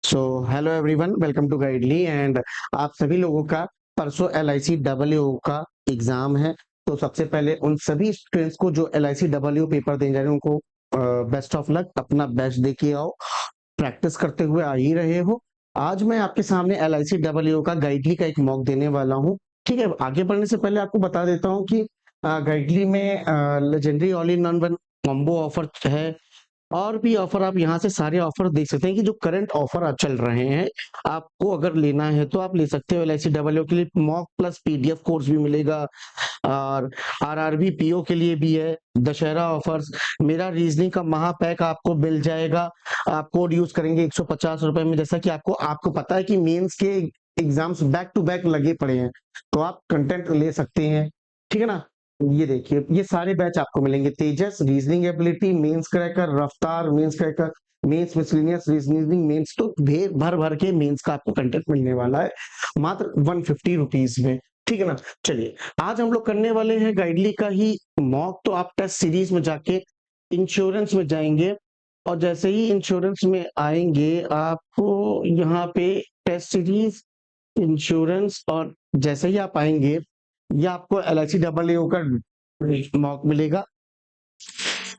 So hello everyone, welcome to Guidely. And आप सभी लोगों का परसों LIC डब्ल्यू का एग्जाम है। तो सबसे पहले उन सभी स्टूडेंट्स को जो LIC डब्ल्यू पेपर देने जा रहे हैं उनको बेस्ट ऑफ लक। अपना बेस्ट दे के आओ, प्रैक्टिस करते हुए आ ही रहे हो। आज मैं आपके सामने LIC डब्ल्यू का गाइडली का एक मॉक देने वाला हूँ। ठीक है, आगे बढ़ने से पहले आपको बता देता हूँ कि गाइडली में legendary all in one combo offer है। और भी ऑफर आप यहाँ से सारे ऑफर देख सकते हैं कि जो करंट ऑफर आप चल रहे हैं, आपको अगर लेना है तो आप ले सकते हो। LIC डब्ल्यू के लिए मॉक प्लस PDF कोर्स भी मिलेगा और RRB PO के लिए भी है दशहरा ऑफर्स। मेरा रीजनिंग का महापैक आपको मिल जाएगा। आप कोड यूज करेंगे 150 रुपए में। जैसा कि आपको पता है कि मेंस के एग्जाम्स बैक टू बैक लगे पड़े हैं, तो आप कंटेंट ले सकते हैं। ठीक है ना। ये देखिए, ये सारे बैच आपको मिलेंगे। Tejas reasoning ability, mains cracker, Raftaar mains cracker, mains miscellaneous reasoning mains, तो भर भर के मेंस का आपको कंटेंट मिलने वाला है मात्र 150 रुपीज में। ठीक है ना। चलिए, आज हम लोग करने वाले हैं गाइडली का ही मॉक। तो आप टेस्ट सीरीज में जाके इंश्योरेंस में जाएंगे और जैसे ही इंश्योरेंस में आएंगे आपको यहाँ पे टेस्ट सीरीज इंश्योरेंस, और जैसे ही आप आएंगे ये आपको LIC डब्ल्यू का मॉक मिलेगा।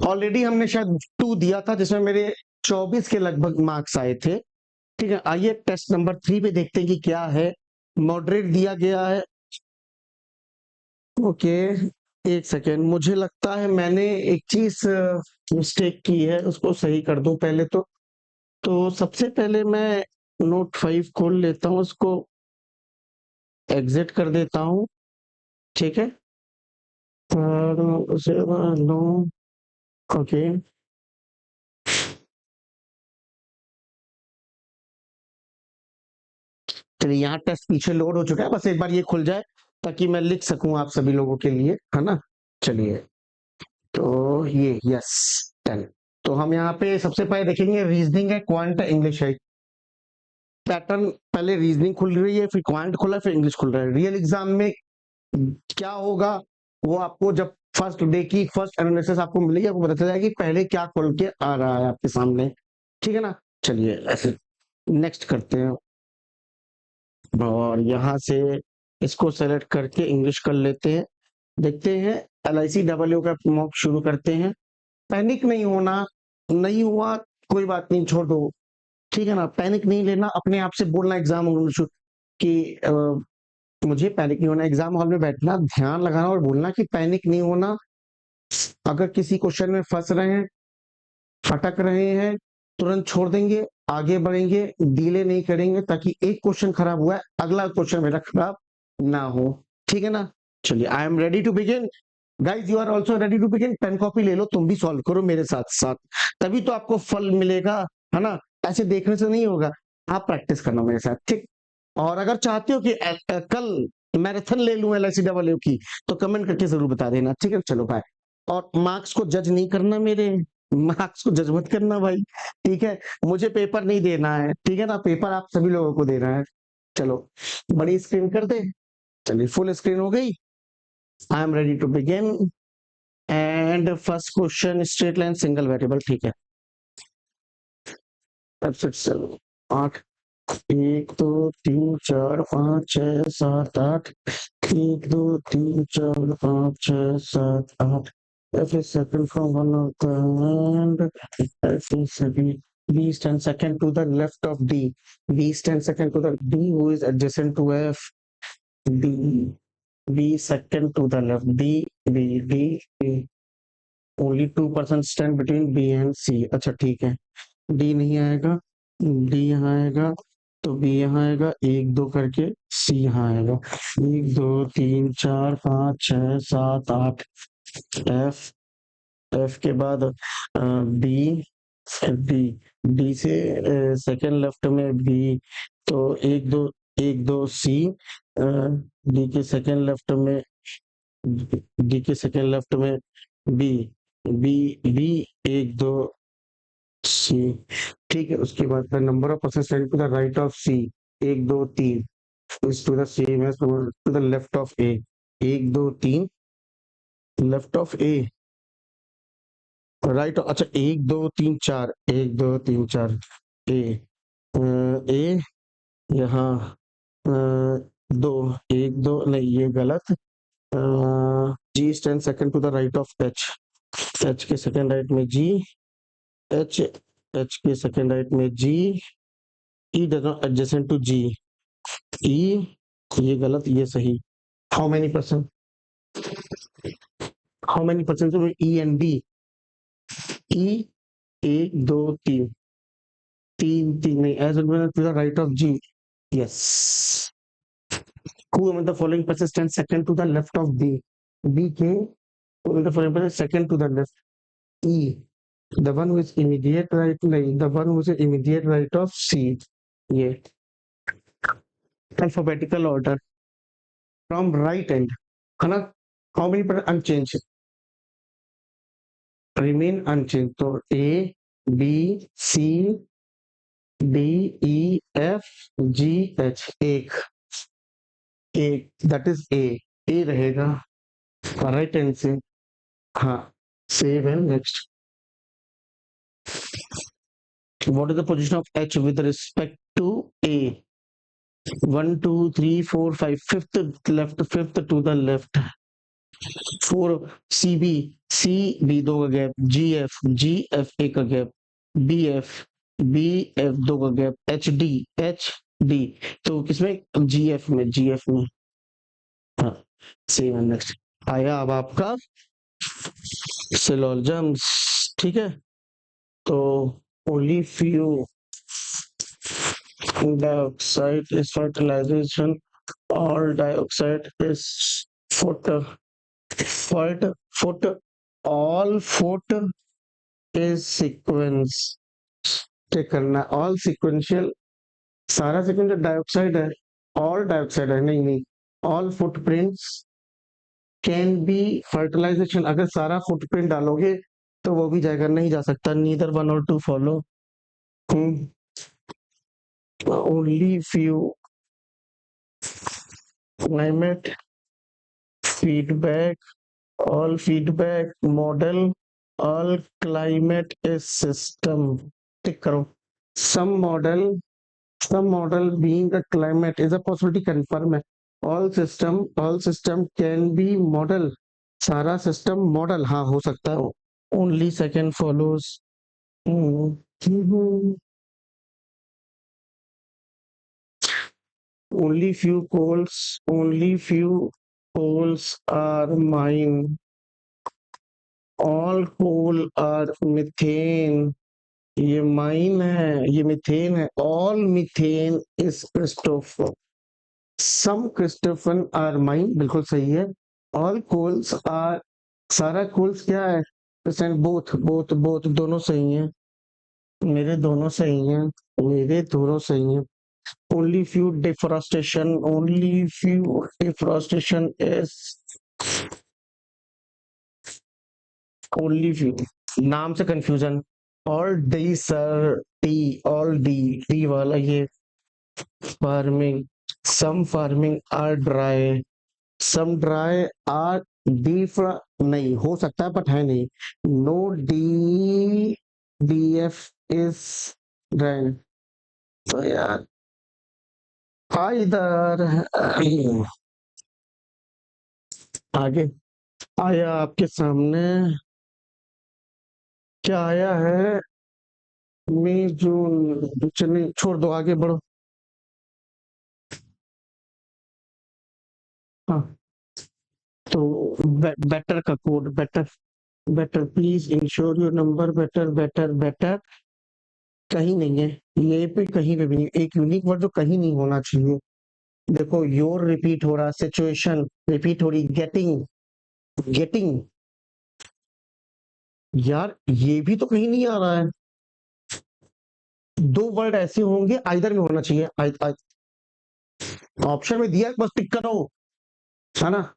ऑलरेडी हमने शायद 2 दिया था जिसमें मेरे 24 के लगभग मार्क्स आए थे। ठीक है, आइए टेस्ट नंबर 3 पे देखते हैं कि क्या है। मॉडरेट दिया गया है। ओके, एक सेकेंड, मुझे लगता है मैंने एक चीज मिस्टेक की है, उसको सही कर दूं पहले तो सबसे पहले मैं नोट 5 खोल लेता हूं, उसको एग्जिट कर देता हूं। ठीक है, और उसे लो। ओके, चलिए यहाँ टेस्ट पीछे लोड हो चुका है, बस एक बार ये खुल जाए ताकि मैं लिख सकूं आप सभी लोगों के लिए, है ना। चलिए, तो ये यस 10। तो हम यहाँ पे सबसे पहले देखेंगे रीजनिंग है, क्वांट इंग्लिश है। पैटर्न पहले रीजनिंग खुल रही है, फिर क्वांट खुला है, फिर इंग्लिश खुल रहा है। रियल एग्जाम में क्या होगा वो आपको जब फर्स्ट डे की फर्स्ट एनालिसिस आपको मिलेगी, आपको पता चल जाएगा कि पहले क्या खुल के आ रहा है आपके सामने। ठीक है ना। चलिए ऐसे नेक्स्ट करते हैं और यहाँ से इसको सेलेक्ट करके इंग्लिश कर लेते हैं। देखते हैं, LIC डब्ल्यू का मॉक शुरू करते हैं। पैनिक नहीं होना, नहीं हुआ कोई बात नहीं, छोड़ दो। ठीक है ना, पैनिक नहीं लेना, अपने आप से बोलना एग्जाम कि मुझे पैनिक नहीं होना। एग्जाम हॉल में बैठना, ध्यान लगाना और बोलना कि पैनिक नहीं होना। अगर किसी क्वेश्चन में फंस रहे हैं, फटक रहे हैं, तुरंत छोड़ देंगे, आगे बढ़ेंगे, डिले नहीं करेंगे, ताकि एक क्वेश्चन खराब हुआ है अगला क्वेश्चन मेरा खराब ना हो। ठीक है ना। चलिए, I am ready to begin. Guys, you are also ready to begin. Pen copy ले लो, तुम भी सॉल्व करो मेरे साथ साथ, तभी तो आपको फल मिलेगा, है ना। ऐसे देखने से नहीं होगा, आप प्रैक्टिस करना मेरे साथ। ठीक। और अगर चाहते हो कि कल मैराथन ले लूं LIC डब्ल्यू की, तो कमेंट करके जरूर बता देना। ठीक है, चलो बाय। और मार्क्स को जज नहीं करना, मेरे मार्क्स को जज मत करना भाई। ठीक है, मुझे पेपर नहीं देना है, ठीक है ना, पेपर आप सभी लोगों को देना है। चलो, बड़ी स्क्रीन कर दे। चलिए, फुल स्क्रीन हो गई। I am ready to begin. And first question, straight line single variable. ठीक है, चलो 8, 1 2 3 4 5 6 7 8, 1 2 3 4 5 6 7 8। F is second from one of the and F is B is 10 second to the left of D. B is 10 second to the D who is adjacent to F. D, B second to the left. D. Only 2% stand between B and C. अच्छा ठीक है, D नहीं आएगा, D यहाँ आएगा, तो B यहाँ आएगा, 1 2 करके C यहाँ आएगा। 1 2 3 4 5 6 7 8। F के बाद B, D से सेकेंड लेफ्ट में B, तो 1 2 C। D के सेकेंड लेफ्ट में B, B 1 2 C। ठीक है, उसके बाद number of person standing to the right of C 1 2 3 is to the same as to the left of A 1 2 3 left of A right. अच्छा 1 2 3 4 1 2 3 4 A ए, यहाँ दो, एक दो नहीं ये गलत। G stand second to the right of H, H के second right में जी, एच, एच के सेकंड राइट में G, E does not adjacent to G, E, ये गलत ये सही। How many percent, how many percent E and D, E, एक दो तीन, तीन तीन नहीं, H to the right of G, yes. Who among the following person stands second to the left of B? B के who among the following person second to the left? E. The one who is immediate right, नहीं, the one who is immediate right of C. ये alphabetical order from right end, है ना? How many percent unchanged? Remain unchanged. तो A, B, C, D, E, F, G, H. एक that is A. A रहेगा right hand से, हाँ save है। Next, what is the position of H with respect to A? 1 2 3 4 5, fifth left, fifth to the left। 4 CB, CB दो का gap, GF, GF एक का gap, BF, BF दो का गैप, HD, HD तो किसमें, GF में, हाँ सेम है। नेक्स्ट आया अब आपका सिलोजिज्म्स, ठीक है। तो only few dioxide is fertilization, all dioxide is foot, all foot is sequence, check करना all sequential, सारा sequential डाइऑक्साइड है, all डाइऑक्साइड है, नहीं all footprints can be fertilization, अगर सारा फुटप्रिंट डालोगे तो वो भी जाएगा, नहीं जा सकता, neither one or two follow। only few climate feedback, all feedback model, all climate is system, टिक करो। some model being a climate is a possibility, confirm है। all system can be model, सारा system model हाँ हो सकता है। only second follows, only few coals are mine, all coal are methane, ये mine है, ये मिथेन है, all methane is Christopher, some Christopher are mine, बिल्कुल सही है। all coals are, सारा coals क्या है, percent both दोनों सही हैं, मेरे दोनों सही हैं, मेरे दोनों सही हैं। only few deforestation is only few, नाम से confusion. all D sir, all D वाला ये farming, some farming are dry, some dry are deep, नहीं हो सकता है बट है नहीं। no DF is dry, तो यार इधर आगे आया आपके सामने, क्या आया है, मई जून, चलिए छोड़ दो, आगे बढ़ो। हाँ तो बेटर का code, better please ensure your number, better कहीं नहीं है, ये पे कहीं पे भी नहीं, एक यूनिक वर्ड जो कहीं नहीं होना चाहिए। देखो योर रिपीट हो रहा, सिचुएशन रिपीट हो रही, गेटिंग यार ये भी तो कहीं नहीं आ रहा है। दो वर्ड ऐसे होंगे आइदर में होना चाहिए, ऑप्शन में दिया बस टिक करो, है ना।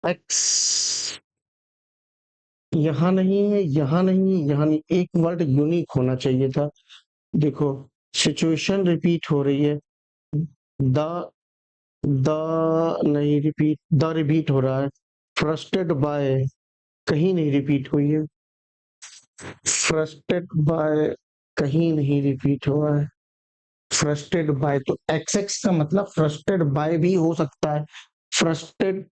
एक्स यहाँ नहीं है, यहाँ नहीं, एक वर्ड यूनिक होना चाहिए था। देखो सिचुएशन रिपीट हो रही है, द नहीं रिपीट, द रिपीट हो रहा है, फ्रस्ट्रेटेड बाय कहीं नहीं रिपीट हुई है, फ्रस्ट्रेटेड बाय कहीं नहीं रिपीट हुआ है। फ्रस्ट्रेटेड बाय तो एक्स का मतलब फ्रस्ट्रेटेड बाय भी हो सकता है। फ्रस्ट्रेटेड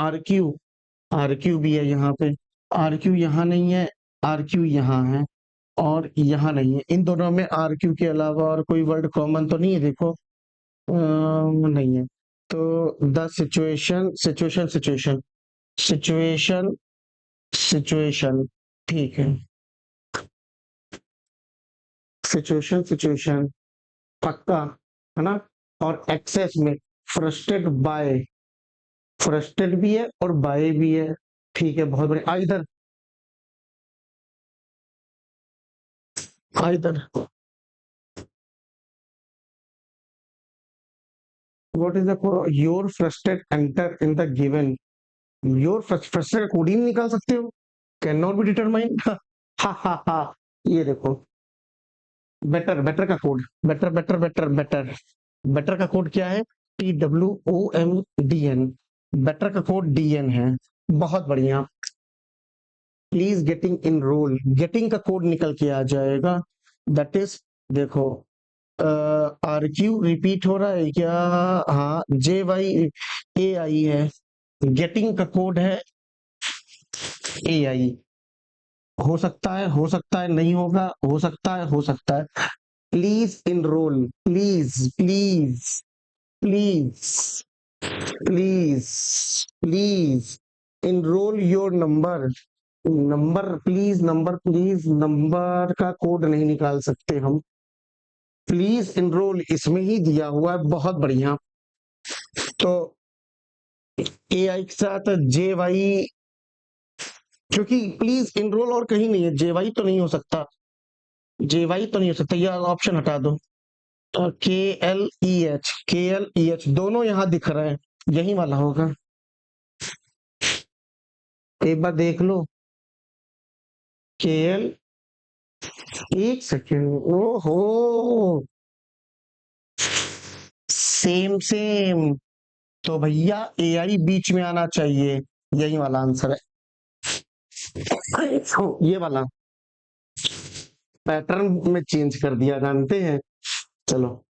आरक्यू, आरक्यू भी है यहाँ पे। आरक्यू यहाँ नहीं है, आरक्यू यहाँ है और यहाँ नहीं है। इन दोनों में आरक्यू के अलावा और कोई वर्ड कॉमन तो नहीं है, देखो नहीं है। तो the situation situation situation situation situation ठीक है। सिचुएशन सिचुएशन पक्का है ना। और एक्सेस में फ्रस्ट्रेटेड बाय, फ्रस्ट्रेटेड भी है और बाय भी है। ठीक है, बहुत बढ़िया। Either, either what is the your frustrated enter in the given. Your frustrated code ही नहीं निकाल सकते हो, कैन नॉट बी डिटरमाइंड। हा हा हा। ये देखो, बेटर, बेटर का code, better better better better better का कोड क्या है? TWOMDN। बेटर का कोड DN है। बहुत बढ़िया। प्लीज गेटिंग इनरोल, गेटिंग का कोड निकल के आ जाएगा। दैट इज, देखो RQ रिपीट हो रहा है क्या? हाँ, JYAI है। गेटिंग का कोड है AI। हो सकता है, हो सकता है नहीं होगा, हो सकता है, हो सकता है। Please enrol, please please please please please enrol your number. Number please, number please, number का कोड नहीं निकाल सकते हम। प्लीज इनरोल इसमें ही दिया हुआ है, बहुत बढ़िया। तो AI के साथ JY, क्योंकि प्लीज इनरोल और कहीं नहीं है, JY तो नहीं हो सकता, JY तो नहीं हो सकता, यह ऑप्शन हटा दो। और KLEH दोनों यहाँ दिख रहे हैं, यही वाला होगा। एक बार देख लो। KL, एक सेकेंड, ओहो, सेम सेम। तो भैया AI बीच में आना चाहिए, यही वाला आंसर है। ये वाला पैटर्न में चेंज कर दिया, जानते हैं। चलो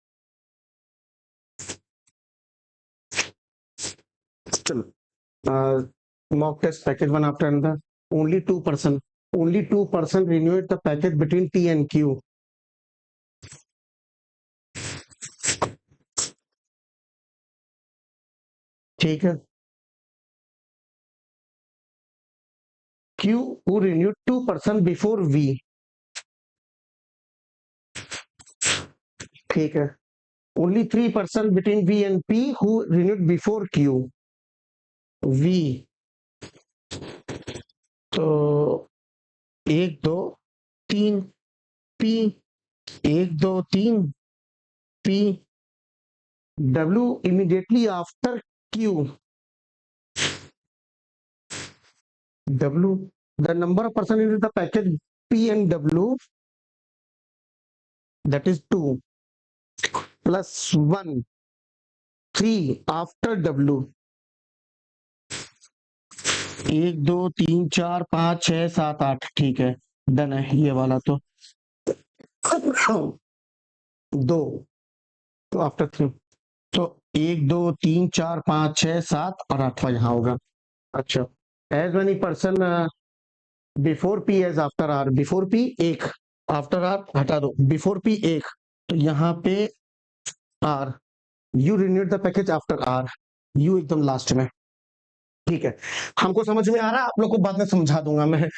चलो, mock test package one after another. Only 2%, only 2% renewed the package between T and Q. ठीक है। Q who renewed 2% before V। ठीक है। Only 3% between V and P who renewed before Q। V, तो एक दो तीन P, एक दो तीन P, W immediately after Q। W, the number of person in the package P and W, that is 2 plus 1, 3 after W। 1 2 3 4 5 6 7 8, ठीक है, done है ये वाला। तो 2, तो आफ्टर 3, तो 1 2 3 4 5 6 7 और 8वां यहाँ होगा। अच्छा, as many person before P as after R। Before P एक, आफ्टर R हटा दो, बिफोर P एक, तो यहाँ पे R। You renewed the package after R, you एकदम लास्ट में। ठीक है, हमको समझ में आ रहा है, आप लोग को बाद में समझा दूंगा मैं।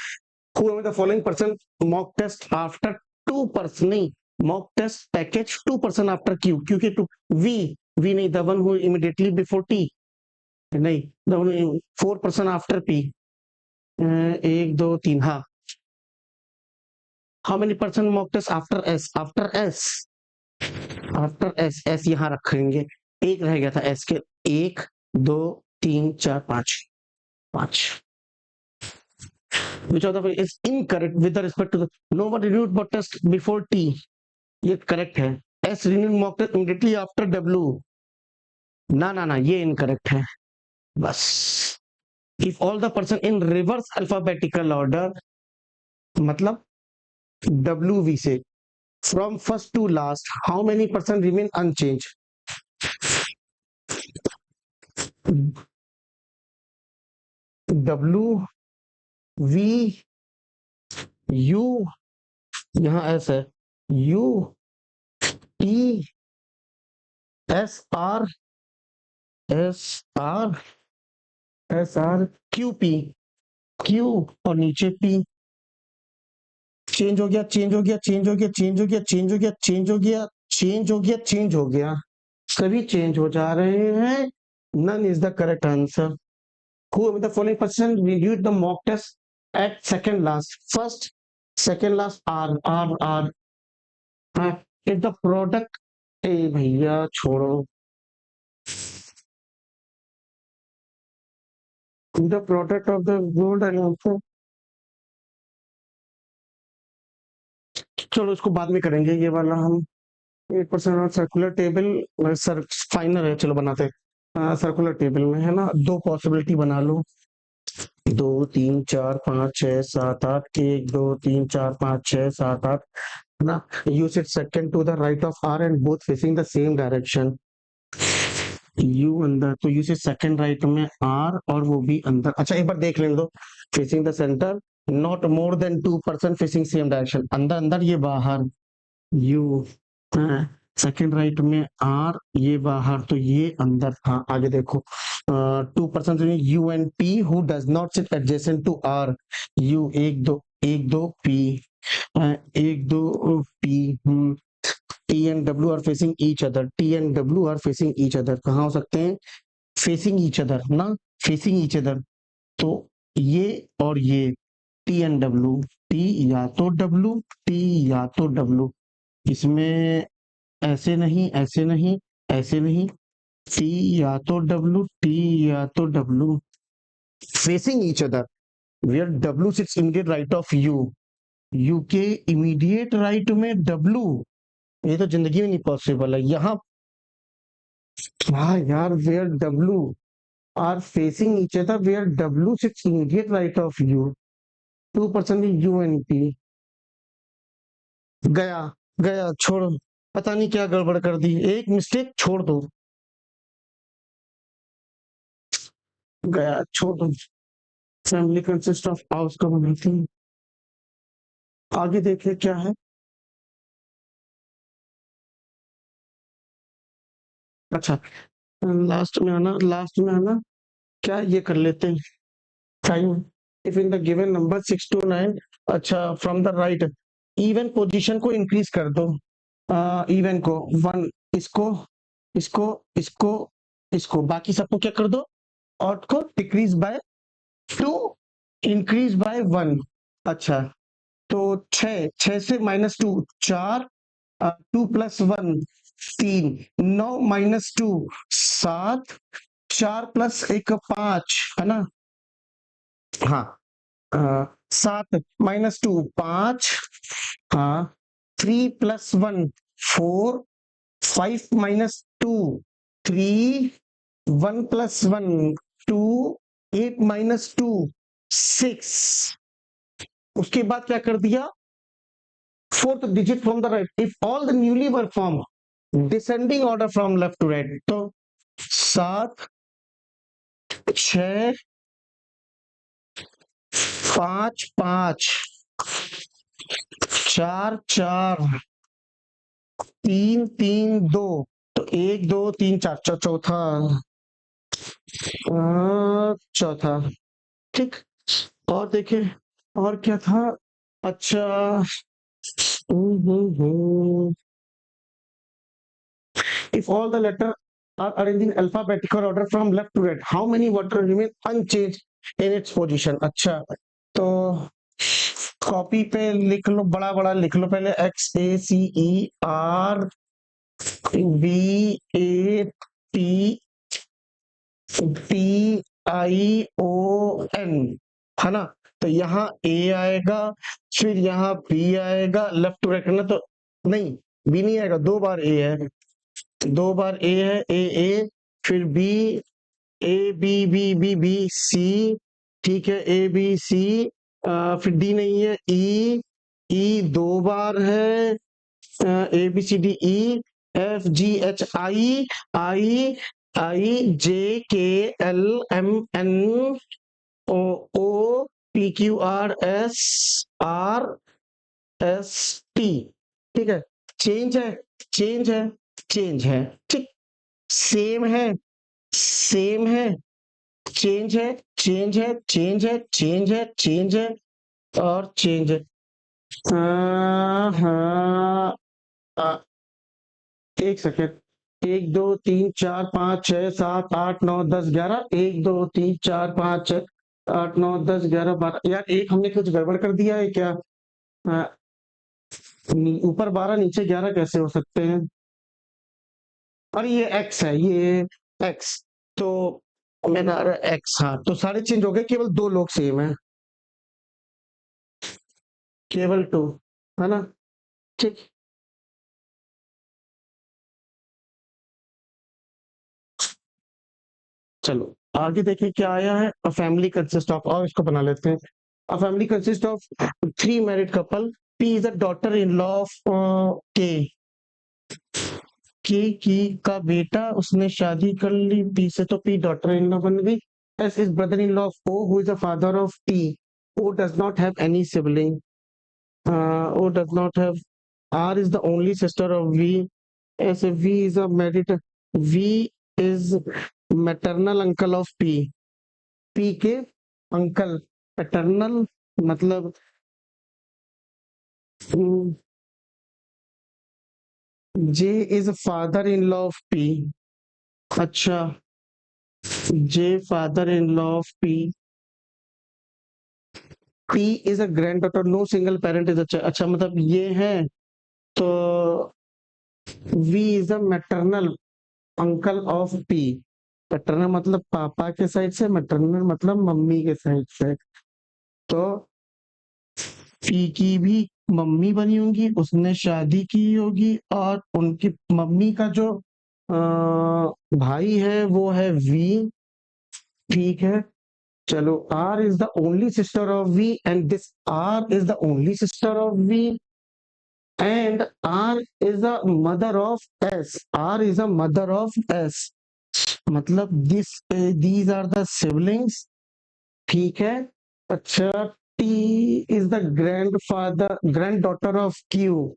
Who the following person mock test after 2%, नहीं, mock test package 2% after Q, क्योंकि V नहीं, the one who immediately before T नहीं, the one 4% after P। 1 2 3, हाँ। How many person mock test after S? After S, after S यहाँ रखेंगे, एक रह गया था S के। 1 2 3 4 5, 5। Which of the following is incorrect with respect to the no one renewed mock test before T? ये correct है। S renewed mock test immediately after W, ना ना ना, ये इनकरेक्ट है। बस if all the person in reverse alphabetical order, मतलब WV से from first to last, how many person remain unchange? WV, U, यहाँ S है, UT, SR, QP, Q और नीचे P। चेंज हो गया, चेंज हो गया, चेंज हो गया, चेंज हो गया, चेंज हो गया, चेंज हो गया, चेंज हो गया, चेंज हो गया, सभी चेंज हो जा रहे हैं। None is the correct answer. Who among the following person reviewed the mock test at second last? First, second last, R. If the product, ए भैया छोड़ो, the product of the gold and also, चलो इसको बाद में करेंगे, ये वाला हम 8% सर्कुलर टेबल सर फाइनल है, चलो बनाते हैं। सर्कुलर टेबल में है ना, दो पॉसिबिलिटी बना लो, 2 3 4 5 6 7 8, 1 2 3 4 5 6 7 8 ना। You sit second to the right of R and both facing the same direction. U अंदर, तो U से सेकंड राइट में R और वो भी अंदर। अच्छा एक बार देख लेने दो, facing the centre, not more than 2% facing same direction, अंदर अंदर ये बाहर, U सेकंड राइट में R, ये बाहर, तो ये अंदर था। आगे देखो, 2% U and P who does not sit adjacent to R, U 1 2 P, 1 2 P, T and W are facing each other, T and W are facing each other, कहाँ हो सकते हैं? फेसिंग ईच अदर ना, फेसिंग ईच अदर, तो ये और ये T and W, T या तो W, T या तो W, इसमें ऐसे नहीं, ऐसे नहीं, ऐसे नहीं, T या तो W, T या तो W, facing each other, where W sits immediate right of U, U के immediate right में W, ये तो जिंदगी में नहीं पॉसिबल है। यहाँ हाँ यार, where W are facing each other, where W sits immediate right of U, 2% U and P, गया गया, छोड़ो, पता नहीं क्या गड़बड़ कर दी, एक मिस्टेक छोड़ दो, गया, छोड़ दो। Family consist of house community, आगे देखे क्या है। अच्छा, लास्ट में आना, लास्ट में आना, क्या ये कर लेते हैं time, if in the given number 6 to 9, अच्छा from the right, even position को इंक्रीज कर दो, इवन को 1, इसको इसको इसको इसको, बाकी सबको क्या कर दो, ऑड को डिक्रीज बाय 2, इंक्रीज बाय 1। अच्छा, तो 6 से -2 4, 2 + 1 3, 9 - 2 7, 4 + 1 5, है ना। हाँ, 7 - 2 5, हाँ, 3 + 1 4, 5 - 2 3, 1 + 1 2, 8 - 2 6, उसके बाद क्या कर दिया, fourth digit from the right, if all the newly were form descending order from left to right, तो 7 6 5 5 4 4 3 3 2, तो 1 2 3 4, चौथा, चौथा, ठीक। और देखे, और क्या था, अच्छा, if all the letters are arranged in alphabetical order from left to right, how many water remain unchanged in its position? अच्छा, तो कॉपी पे लिख लो, बड़ा बड़ा लिख लो पहले, XACERVATTION, है ना। तो यहाँ A आएगा, फिर यहाँ B आएगा, लेफ्ट टू राइट करना, तो नहीं, B नहीं आएगा, 2 बार A है, 2 बार A है, A A, फिर B, A B B B B C, ठीक है, ए बी सी, फिर डी नहीं है, ई, ई 2 बार है, A B C D E, F G H I, I, I J K L M N O, O P Q R S, R S T. ठीक है, change है, चेंज है, चेंज है, ठीक, सेम है, सेम है, चेंज है, change है, चेंज है, चेंज है, चेंज है, और चेंज है। हाँ, एक सेकेंड, 1 2 3 4 5 6 7 8 9 10 11, 1 2 3 4 5 6 8 9 10 11 12, यार एक हमने कुछ गड़बड़ कर दिया है क्या? आ, ऊपर 12 नीचे 11 कैसे हो सकते हैं? और ये एक्स है, ये एक्स, तो मैंने एक्स, हाँ तो सारे चेंज हो गए, केवल 2 लोग सेम है, केवल 2, है ना? ठीक, चलो आगे देखें क्या आया है। अ फैमिली कंसिस्ट ऑफ, और इसको बना लेते हैं। A family consist of 3 married couple, P is a daughter in law of के, के की का बेटा, उसने शादी कर ली पी से, तो पी डॉटर इन लॉ बन गई। S is brother in law of O who is the father of T, O does not have any sibling, O does not have, R is the only sister of V, S V is a married, V is maternal uncle of P, P के uncle, paternal मतलब J is father in law of P, अच्छा, J father in law of P, P is a granddaughter, no single parent is, अच्छा मतलब ये है, तो V is a maternal uncle of P, paternal मतलब पापा के साइड से, मैटरनल मतलब मम्मी के साइड से, तो पी की भी मम्मी बनी होंगी, उसने शादी की होगी, और उनकी मम्मी का जो भाई है वो है वी, ठीक है। चलो, R is the only sister of V, and this R is the only sister of V, and R is the mother of S, R is the mother of S, मतलब this, these are the siblings, ठीक है। अच्छा, T is the grandfather, granddaughter of Q,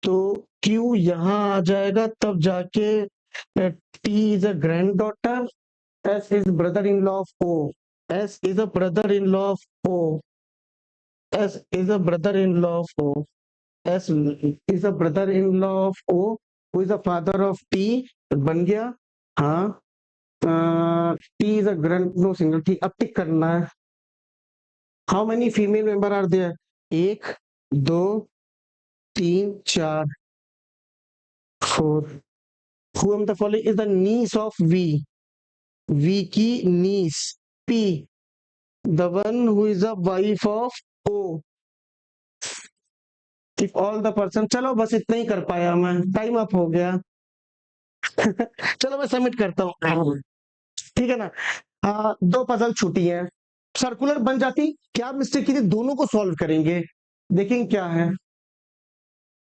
तो Q यहाँ आ जाएगा तब जाके, T is a granddaughter, S is brother in law of O, S is a brother in law of O, S is a brother in law of O, S is a brother in law of O, who is the father of T, बन गया, हाँ। T is a grand, no single, ठीक, अब tick करना है। How many female member are there, 1 2 3 4 4, who am the following is the niece of V, V की niece, P, the one who is the wife of O, if all the person, चलो बस इतना ही कर पाया मैं, time up हो गया। चलो मैं सबमिट करता हूँ, ठीक है ना? हाँ, 2 पजल छूटी है, सर्कुलर बन जाती, क्या मिस्टेक की थी, दोनों को सॉल्व करेंगे, देखेंगे क्या है,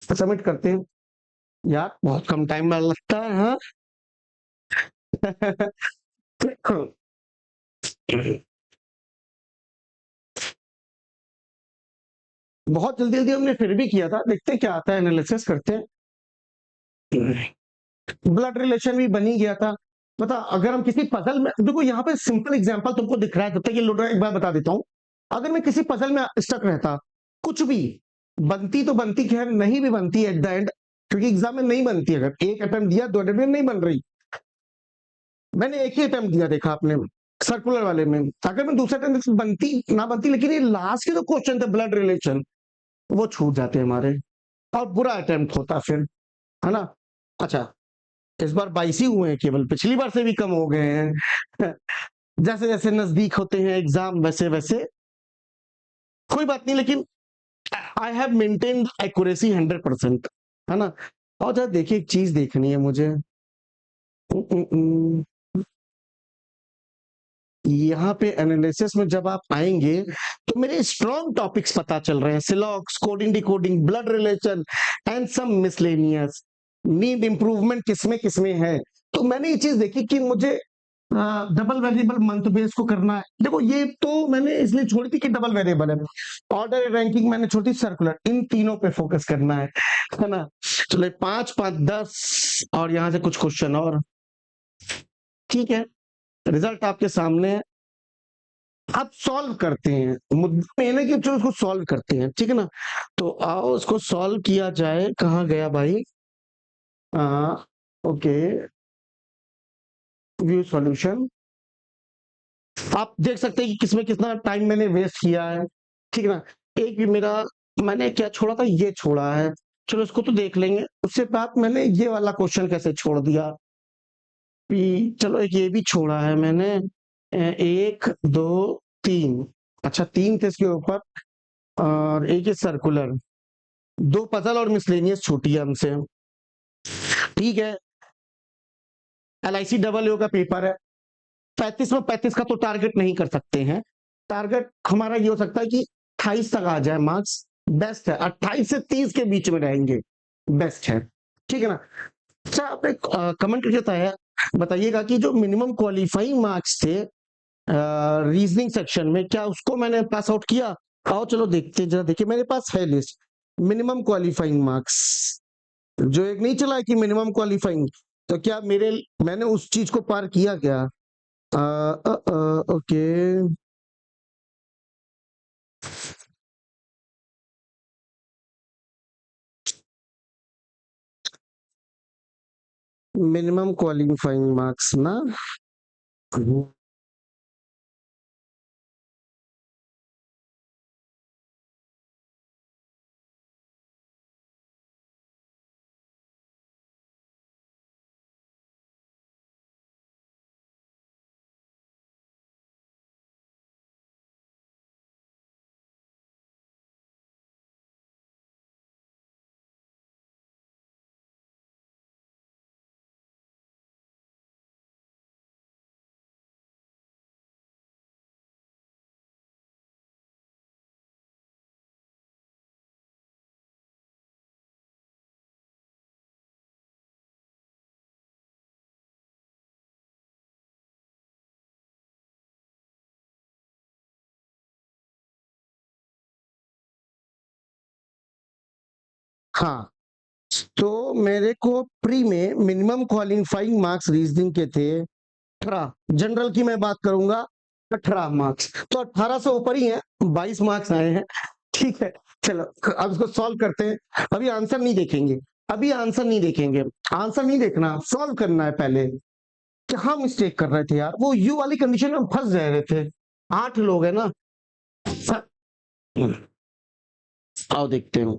सबमिट करते हैं। यार बहुत कम टाइम में लगता है, हाँ। बहुत जल्दी जल्दी हमने फिर भी किया था, देखते हैं क्या आता है, एनालिसिस करते हैं। ब्लड रिलेशन भी बनी गया था, पता, अगर हम किसी पजल में, देखो यहाँ पे सिंपल एग्जांपल तुमको दिख रहा है, तब तक ये लोड, एक बार बता देता हूँ। अगर मैं किसी पजल में स्टक रहता, कुछ भी बनती तो बनती, खैर नहीं भी बनती एट द एंड, क्योंकि एग्जाम में नहीं बनती, अगर एक अटेम्प्ट दिया, 2 अटेम्प्ट में नहीं बन रही, मैंने एक ही अटेम्प्ट दिया, देखा आपने सर्कुलर वाले में, अगर मैं दूसरे अटेम्प्ट बनती ना बनती, लेकिन ये लास्ट के जो क्वेश्चन थे ब्लड रिलेशन, वो छूट जाते हमारे, और बुरा अटेम्प्ट होता फिर, है ना? अच्छा, इस बार 22 ही हुए हैं केवल, पिछली बार से भी कम हो गए हैं। जैसे जैसे नजदीक होते हैं एग्जाम, वैसे वैसे कोई बात नहीं, लेकिन आई हैव मेंटेन एक्यूरेसी 100%, है ना? और जरा देखिए, एक चीज देखनी है मुझे, यहाँ पे एनालिसिस में जब आप आएंगे तो मेरे स्ट्रॉन्ग टॉपिक्स पता चल रहे हैं, सिलॉक्स, coding decoding, blood relation and some miscellaneous, need improvement किसमें किसमें है। तो मैंने ये चीज देखी कि मुझे डबल वेरिएबल मंथ बेस को करना है। देखो ये तो मैंने इसलिए छोड़ी थी कि डबल वेरिएबल है, ऑर्डर रैंकिंग मैंने छोड़ी, सर्कुलर, इन तीनों पे फोकस करना है ना। चलो 5 5 10 और यहाँ से कुछ क्वेश्चन और, ठीक है। रिजल्ट आपके सामने है, आप सॉल्व करते हैं, मुद्दा मेन है कि जो उसको सॉल्व करते हैं, ठीक है ना। तो आओ उसको सॉल्व किया जाए। कहाँ गया भाई? Okay, view solution. आप देख सकते हैं कि किसमें कितना टाइम मैंने वेस्ट किया है, ठीक है ना। एक भी मेरा, मैंने क्या छोड़ा था, ये छोड़ा है, चलो इसको तो देख लेंगे। उससे बाद मैंने ये वाला क्वेश्चन कैसे छोड़ दिया, चलो एक ये भी छोड़ा है मैंने, 1 2 3, अच्छा 3 थे इसके ऊपर, और एक ही सर्कुलर, 2 पजल और मिसलेनियस छूटी है हमसे, ठीक है। LIC डबल ओ का पेपर है, 35 में 35 का तो टारगेट नहीं कर सकते हैं। टारगेट हमारा ये हो सकता है कि 28 तक आ जाए मार्क्स, बेस्ट है। 28 से 30 के बीच में रहेंगे, बेस्ट है, ठीक है ना। अच्छा आप एक कमेंट करके बताइएगा कि जो मिनिमम क्वालिफाइंग मार्क्स थे रीजनिंग सेक्शन में, क्या उसको मैंने पास आउट किया? आओ चलो देखते जरा, देखिए मेरे पास है लिस्ट, मिनिमम क्वालिफाइंग मार्क्स, जो एक नहीं चला है कि मिनिमम क्वालिफाइंग, तो क्या मैंने उस चीज को पार किया क्या? ओके, मिनिमम क्वालिफाइंग मार्क्स ना, हाँ। तो मेरे को प्री में मिनिमम क्वालिफाइंग मार्क्स रीजनिंग के थे 18, जनरल की मैं बात करूंगा 18 मार्क्स, तो 18 से ऊपर ही है, 22 मार्क्स आए हैं, ठीक है। चलो अब इसको सॉल्व करते हैं, अभी आंसर नहीं देखेंगे, अभी आंसर नहीं देखेंगे, आंसर नहीं देखना, सॉल्व करना है पहले। क्या मिस्टेक कर रहे थे यार, वो यू वाली कंडीशन में फंस जा रहे थे, 8 लोग है ना। आओ देखते हैं,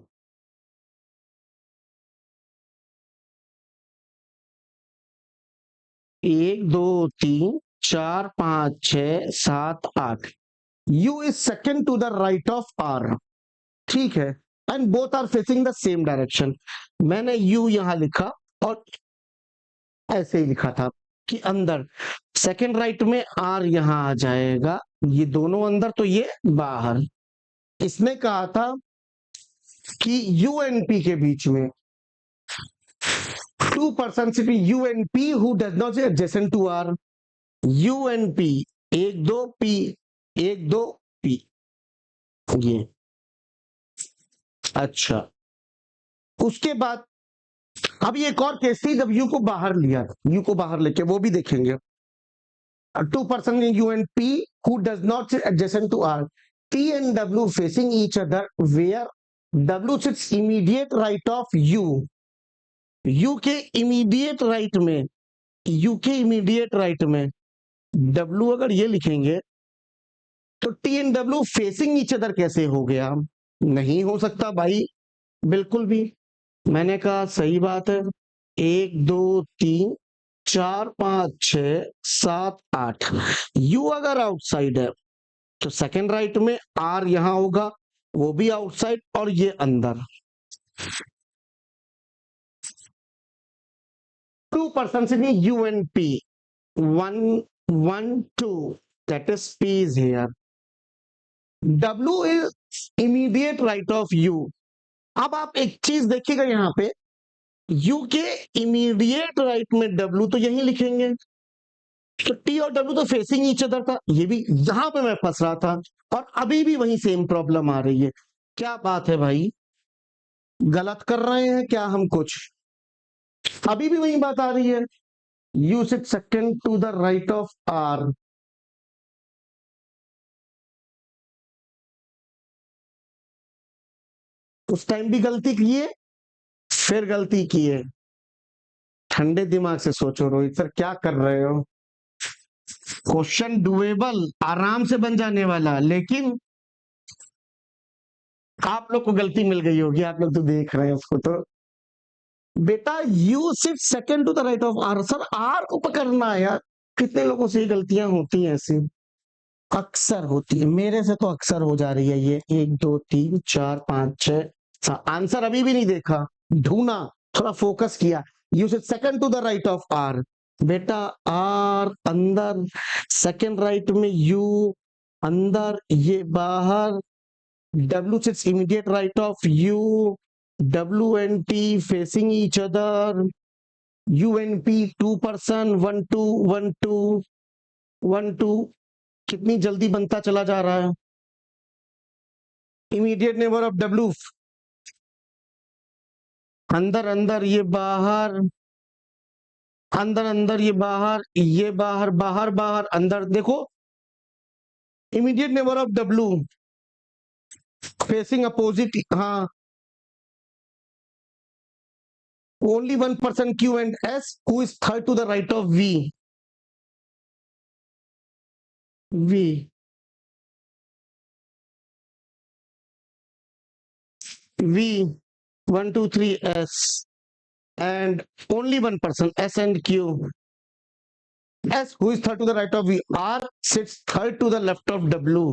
1 2 3 4 5 6 7 8, U is second to the right of R, ठीक है, and both are facing the same direction. मैंने U यहां लिखा और ऐसे ही लिखा था कि अंदर, सेकंड राइट में R यहां आ जाएगा, ये दोनों अंदर तो ये बाहर। इसने कहा था कि U एंड P के बीच में 2% से U and P who does not adjacent to R, U and P, 1 2 P, 1 2 P, ये अच्छा। उसके बाद अभी एक और केस थी जब यू को बाहर लिया, यू को बाहर लेके, वो भी देखेंगे। 2% in U and P who does not sit adjacent to R. T and W facing each other where W sits immediate right of U. U के immediate right में, U के immediate right में W अगर ये लिखेंगे तो T and W facing each other कैसे हो गया? नहीं हो सकता भाई, बिल्कुल भी। मैंने कहा सही बात है, 1 2 3 4 5 6 7 8, यू अगर आउटसाइड है तो सेकंड राइट में आर यहां होगा, वो भी आउटसाइड और ये अंदर। 2% से नहीं, you and P, 1 1 2 that is P is here. W is immediate right of U. अब आप एक चीज देखिएगा यहाँ पे, U के इमीडिएट राइट में W, तो यही लिखेंगे। तो T और W तो फेसिंग ईच अदर था, ये भी जहां पे मैं फंस रहा था, और अभी भी वही सेम प्रॉब्लम आ रही है। क्या बात है भाई, गलत कर रहे हैं क्या हम कुछ? अभी भी वही बात आ रही है। You sit second to the right of R. उस टाइम भी गलती किए, फिर गलती किए। ठंडे दिमाग से सोचो रोहित सर, क्या कर रहे हो? क्वेश्चन डुएबल, आराम से बन जाने वाला, लेकिन आप लोग को गलती मिल गई होगी, आप लोग तो देख रहे हैं उसको। तो बेटा you sit second to the right of R, sir R को पकड़ना है यार। कितने लोगों से गलतियां होती हैं ऐसी, अक्सर होती है। मेरे से तो अक्सर हो जा रही है ये। 1 2 3 4 5 6। आंसर अभी भी नहीं देखा, ढूंढा, थोड़ा फोकस किया। You sit second to the right of R. बेटा आर अंदर, सेकंड राइट में यू, अंदर ये बाहर। W sits immediate right of U. W and T facing each other. U and P 2 person, 1 2 1 2 1 2। कितनी जल्दी बनता चला जा रहा है। इमीडिएट नेबर ऑफ W, अंदर अंदर ये बाहर, अंदर अंदर ये बाहर, ये बाहर बाहर बाहर अंदर। देखो immediate neighbour of W facing opposite, हाँ। Only one person Q and S who is third to the right of V. V. V 1 2 3 S, and only one person S and Q. S who is third to the right of V. R sits third to the left of W.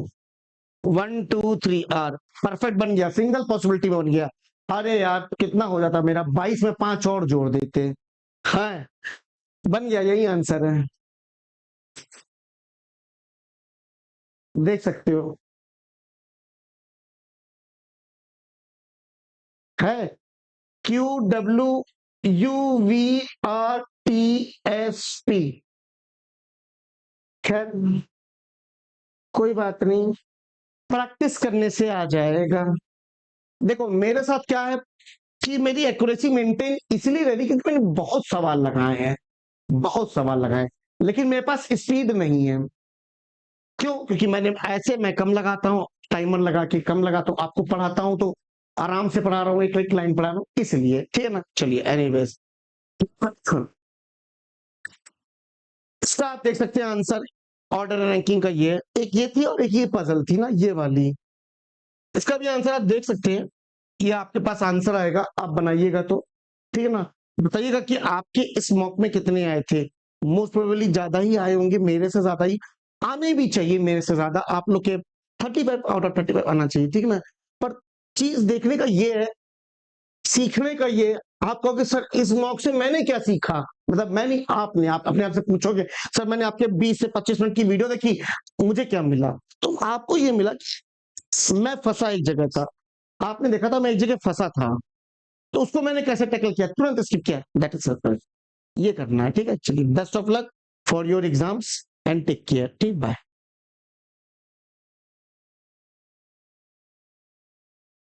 1 2 3 R perfect बन गया, single possibility में बन गया। अरे यार कितना हो जाता मेरा, 22 में 5 और जोड़ देते। हाँ बन गया, यही आंसर है, देख सकते हो। है Q W U V R T S P। खैर कोई बात नहीं, प्रैक्टिस करने से आ जाएगा। देखो मेरे साथ क्या है कि मेरी एक्यूरेसी मेंटेन इसलिए रही क्योंकि मैंने बहुत सवाल लगाए हैं, बहुत सवाल लगाए, लेकिन मेरे पास स्पीड नहीं है। क्यों? क्योंकि मैं कम लगाता हूँ, टाइमर लगा के कम लगाता हूँ, आपको पढ़ाता हूँ तो आराम से पढ़ा रहा हूँ, एक एक लाइन पढ़ा रहा हूँ, इसलिए। ठीक है ना, चलिए एनीवेज इसका आप देख सकते हैं आंसर ऑर्डर रैंकिंग का। ये एक ये थी और एक ये पजल थी ना, ये वाली। इसका भी आंसर आप देख सकते हैं, ये आपके पास आंसर आएगा, आप बनाइएगा तो। ठीक है ना, बताइएगा कि आपके इस मॉक में कितने आए थे। मोस्ट प्रोबेबली ज्यादा ही आए होंगे, मेरे से ज्यादा ही आने भी चाहिए, मेरे से ज्यादा आप लोग के 35 आउट ऑफ 35 आना चाहिए। ठीक है ना, पर चीज देखने का ये है, सीखने का ये। आप कहोगे सर इस मॉक से मैंने क्या सीखा, मतलब मैंने, आपने, आप अपने आप से पूछोगे सर मैंने आपके 20 से 25 मिनट की वीडियो देखी, मुझे क्या मिला? तो आपको ये मिला मैं फंसा एक जगह था, आपने देखा था मैं एक जगह फंसा था, तो उसको मैंने कैसे टैकल किया, तुरंत स्किप किया। दैट इज सर्कल, ये करना है। ठीक है, चलिए best of luck for your exams and take care. ठीक, बाय।